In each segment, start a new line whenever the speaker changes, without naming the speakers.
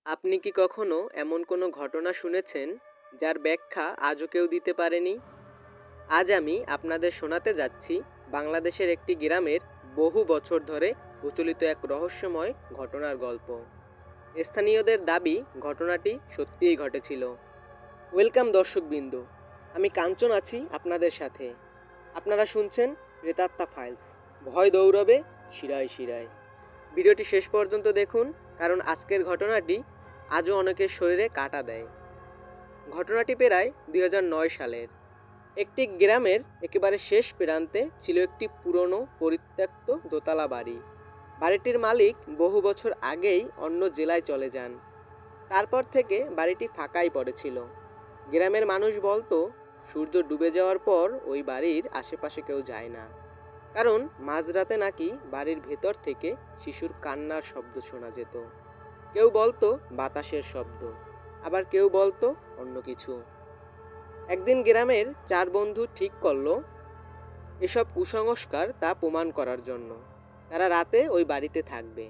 আপনি কি কখনো এমন কোনো ঘটনা শুনেছেন যার ব্যাখ্যা আজও কেউ দিতে পারেনি? আজ আমি আপনাদের শোনাতে যাচ্ছি বাংলাদেশের একটি গ্রামের বহু বছর ধরে প্রচলিত এক রহস্যময় ঘটনার গল্প। স্থানীয়দের দাবি ঘটনাটি সত্যিই ঘটেছিল। ওয়েলকাম দর্শকবৃন্দ, আমি কাঞ্চন আছি আপনাদের সাথে। আপনারা শুনছেন প্রেতাত্মা ফাইলস। ভয় দৌড়বে শিরায় শিরায়। ভিডিওটি শেষ পর্যন্ত দেখুন, কারণ আজকের ঘটনাটি আজও অনেকের শরীরে কাঁটা দেয়। ঘটনাটি প্রায় 2009 সালের। একটি গ্রামের একেবারে শেষ প্রান্তে ছিল একটি পুরনো পরিত্যক্ত দোতলা বাড়ি। বাড়িটির মালিক বহু বছর আগেই অন্য জেলায় চলে যান। তারপর থেকে বাড়িটি ফাঁকাই পড়েছিল। গ্রামের মানুষ বলতো সূর্য ডুবে যাওয়ার পর ওই বাড়ির আশেপাশে কেউ যায় না, কারণ মাঝরাতে নাকি বাড়ির ভেতর থেকে শিশুর কান্নার শব্দ শোনা যেত। কেউ বলতো বাতাসের শব্দ, আবার কেউ বলতো অন্য কিছু। একদিন গ্রামের 4 বন্ধু ঠিক করলো এসব কুসংস্কার তা প্রমাণ করার জন্য তারা রাতে ওই বাড়িতে থাকবে।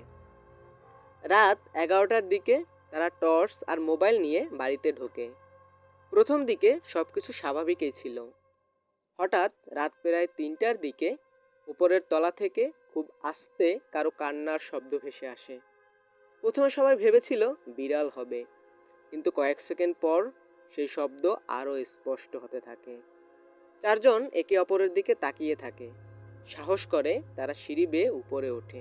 রাত 11টার দিকে তারা টর্চ আর মোবাইল নিয়ে বাড়িতে ঢোকে। প্রথম দিকে সবকিছু স্বাভাবিকই ছিল। হঠাৎ রাত প্রায় 3টার দিকে উপরের তলা থেকে খুব আস্তে কারো কান্নার শব্দ ভেসে আসে। প্রথমে সবাই ভেবেছিল বিড়াল হবে, কিন্তু কয়েক সেকেন্ড পর সেই শব্দ আরও স্পষ্ট হতে থাকে। 4 জন একে অপরের দিকে তাকিয়ে থাকে। সাহস করে তারা সিঁড়ি বেয়ে উপরে ওঠে।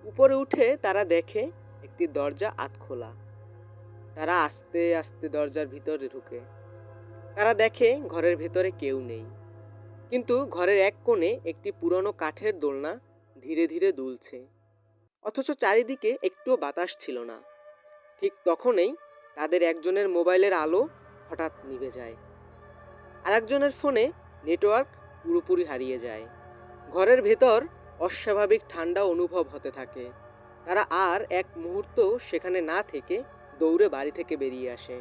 উপরে উঠে তারা দেখে একটি দরজা আধখোলা। তারা আস্তে আস্তে দরজার ভিতরে ঢুকে। তারা দেখে ঘরের ভেতরে কেউ নেই, কিন্তু ঘরের এক কোণে একটি পুরনো কাঠের দোলনা ধীরে ধীরে দুলছে, অথচ চারিদিকে একটুও বাতাস ছিল না। ঠিক তখনই তাদের একজনের মোবাইলের আলো হঠাৎ নিভে যায়, আর একজনের ফোনে নেটওয়ার্ক পুরোপুরি হারিয়ে যায়। ঘরের ভেতর অস্বাভাবিক ঠান্ডা অনুভব হতে থাকে। তারা আর এক মুহূর্ত সেখানে না থেকে দৌড়ে বাড়ি থেকে বেরিয়ে আসে।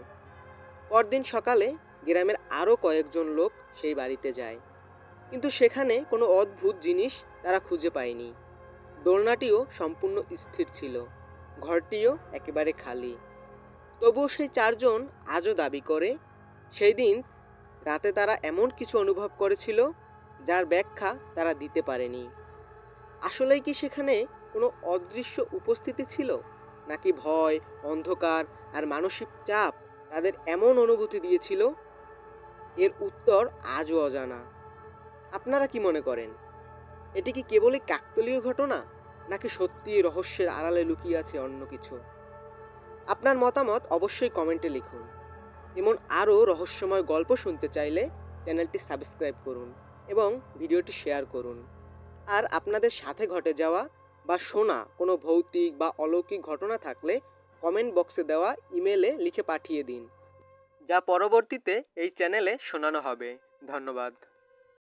পরদিন সকালে গ্রামের আরও কয়েকজন লোক সেই বাড়িতে যায়, কিন্তু সেখানে কোনো অদ্ভুত জিনিস তারা খুঁজে পায়নি। দোলনাটিও সম্পূর্ণ স্থির ছিল, ঘরটিও একেবারে খালি। তবুও সেই 4 জন আজও দাবি করে সেই দিন রাতে তারা এমন কিছু অনুভব করেছিল যার ব্যাখ্যা তারা দিতে পারেনি। আসলেই কি সেখানে কোনো অদৃশ্য উপস্থিতি ছিল, নাকি ভয়, অন্ধকার আর মানসিক চাপ তাদের এমন অনুভূতি দিয়েছিল? এর উত্তর আজও অজানা। আপনারা কি মনে করেন, এটি কি কেবলই কাকতালীয় ঘটনা, নাকি সত্যি রহস্যের আড়ালে লুকিয়ে আছে অন্য কিছু? আপনার মতামত অবশ্যই কমেন্টে লিখুন। এমন আরও রহস্যময় গল্প শুনতে চাইলে চ্যানেলটি সাবস্ক্রাইব করুন এবং ভিডিওটি শেয়ার করুন। আর আপনাদের সাথে ঘটে যাওয়া বা শোনা কোনো ভৌতিক বা অলৌকিক ঘটনা থাকলে কমেন্ট বক্সে দেওয়া ইমেলে লিখে পাঠিয়ে দিন, যা পরবর্তীতে এই চ্যানেলে শোনানো হবে। ধন্যবাদ।